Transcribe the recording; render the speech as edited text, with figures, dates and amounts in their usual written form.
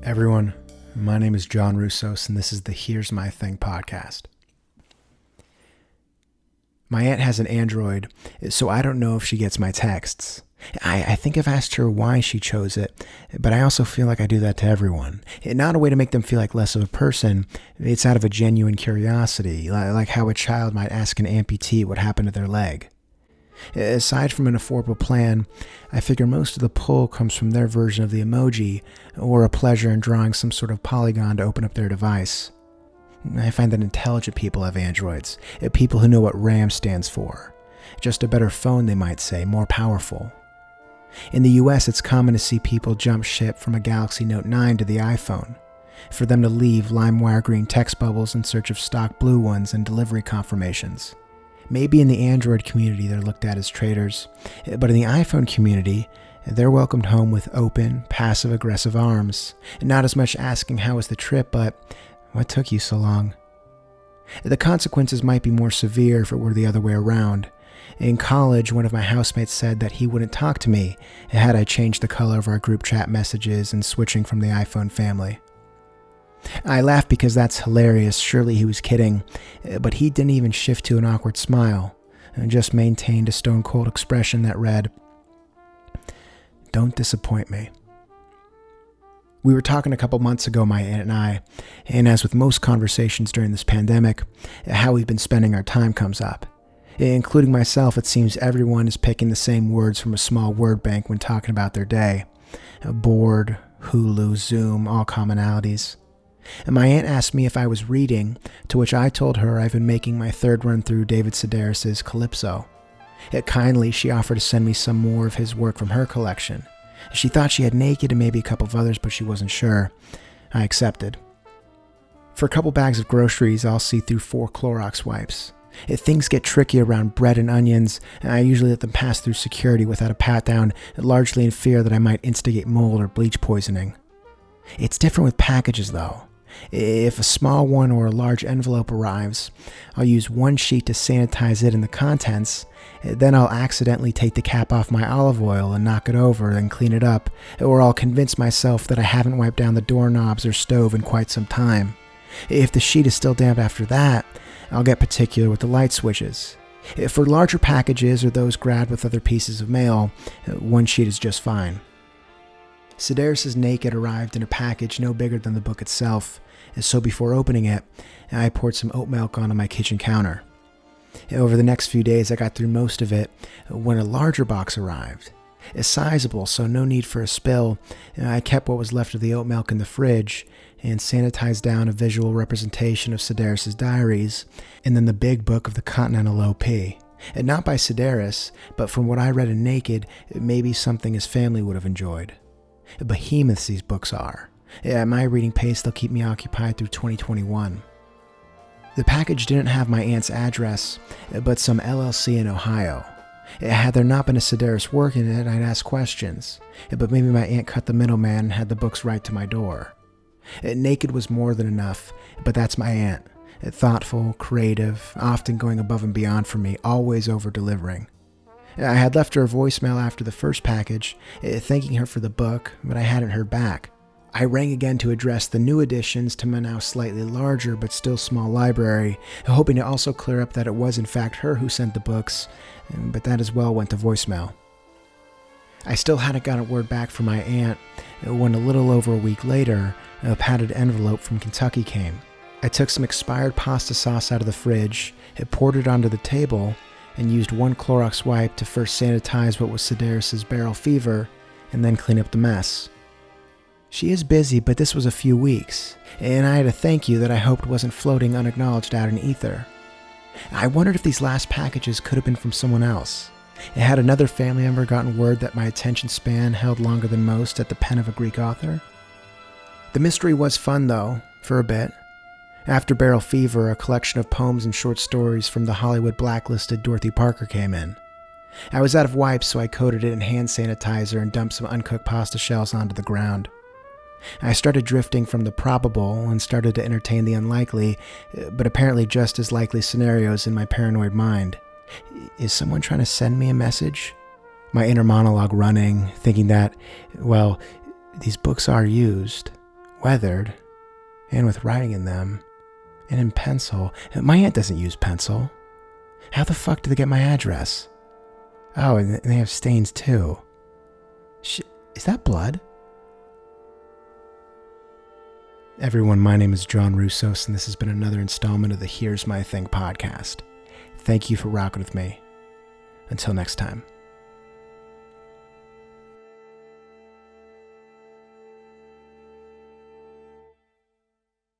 Everyone, my name is John Roussos, and this is the Here's My Thing podcast. My aunt has an Android, so I don't know if she gets my texts. I think I've asked her why she chose it, but I also feel like I do that to everyone. Not a way to make them feel like less of a person, it's out of a genuine curiosity, like how a child might ask an amputee what happened to their leg. Aside from an affordable plan, I figure most of the pull comes from their version of the emoji, or a pleasure in drawing some sort of polygon to open up their device. I find that intelligent people have Androids, people who know what RAM stands for. Just a better phone, they might say, more powerful. In the US, it's common to see people jump ship from a Galaxy Note 9 to the iPhone, for them to leave LimeWire green text bubbles in search of stock blue ones and delivery confirmations. Maybe in the Android community they're looked at as traitors, but in the iPhone community, they're welcomed home with open, passive-aggressive arms, not as much asking how was the trip, but what took you so long? The consequences might be more severe if it were the other way around. In college, one of my housemates said that he wouldn't talk to me had I changed the color of our group chat messages and switching from the iPhone family. I laughed because that's hilarious, surely he was kidding, but he didn't even shift to an awkward smile, and just maintained a stone-cold expression that read, "Don't disappoint me." We were talking a couple months ago, my aunt and I, and as with most conversations during this pandemic, how we've been spending our time comes up. Including myself, it seems everyone is picking the same words from a small word bank when talking about their day. Bored, Hulu, Zoom, all commonalities. And my aunt asked me if I was reading, to which I told her I've been making my third run through David Sedaris' Calypso. Kindly, she offered to send me some more of his work from her collection. She thought she had Naked and maybe a couple of others, but she wasn't sure. I accepted. For a couple bags of groceries, I'll see through 4 Clorox wipes. If things get tricky around bread and onions, I usually let them pass through security without a pat-down, largely in fear that I might instigate mold or bleach poisoning. It's different with packages, though. If a small one or a large envelope arrives, I'll use one sheet to sanitize it and the contents, then I'll accidentally take the cap off my olive oil and knock it over and clean it up, or I'll convince myself that I haven't wiped down the doorknobs or stove in quite some time. If the sheet is still damp after that, I'll get particular with the light switches. For larger packages or those grabbed with other pieces of mail, one sheet is just fine. Sedaris' Naked arrived in a package no bigger than the book itself, so before opening it, I poured some oat milk onto my kitchen counter. Over the next few days, I got through most of it when a larger box arrived. It's sizable, so no need for a spill. I kept what was left of the oat milk in the fridge and sanitized down a visual representation of Sedaris' diaries, and then the big book of the Continental OP. And not by Sedaris, but from what I read in Naked, maybe something his family would have enjoyed. Behemoths these books are. At my reading pace, they'll keep me occupied through 2021. The package didn't have my aunt's address, but some LLC in Ohio. Had there not been a Sedaris work in it, I'd ask questions, but maybe my aunt cut the middleman and had the books right to my door. Naked was more than enough, but that's my aunt. Thoughtful, creative, often going above and beyond for me, always over-delivering. I had left her a voicemail after the first package, thanking her for the book, but I hadn't heard back. I rang again to address the new additions to my now slightly larger but still small library, hoping to also clear up that it was in fact her who sent the books, but that as well went to voicemail. I still hadn't gotten word back from my aunt when a little over a week later, a padded envelope from Kentucky came. I took some expired pasta sauce out of the fridge, poured it onto the table, and used one Clorox wipe to first sanitize what was Sedaris' barrel fever, and then clean up the mess. She is busy, but this was a few weeks, and I had a thank you that I hoped wasn't floating unacknowledged out in ether. I wondered if these last packages could have been from someone else. Had another family member gotten word that my attention span held longer than most at the pen of a Greek author? The mystery was fun, though, for a bit. After Barrel Fever, a collection of poems and short stories from the Hollywood blacklisted Dorothy Parker came in. I was out of wipes, so I coated it in hand sanitizer and dumped some uncooked pasta shells onto the ground. I started drifting from the probable and started to entertain the unlikely, but apparently just as likely scenarios in my paranoid mind. Is someone trying to send me a message? My inner monologue running, thinking that, well, these books are used. weathered, and with writing in them, and in pencil. My aunt doesn't use pencil. How the fuck did they get my address? Oh, and they have stains too. Is that blood? Everyone, my name is John Roussos, and this has been another installment of the Here's My Thing podcast. Thank you for rocking with me. Until next time.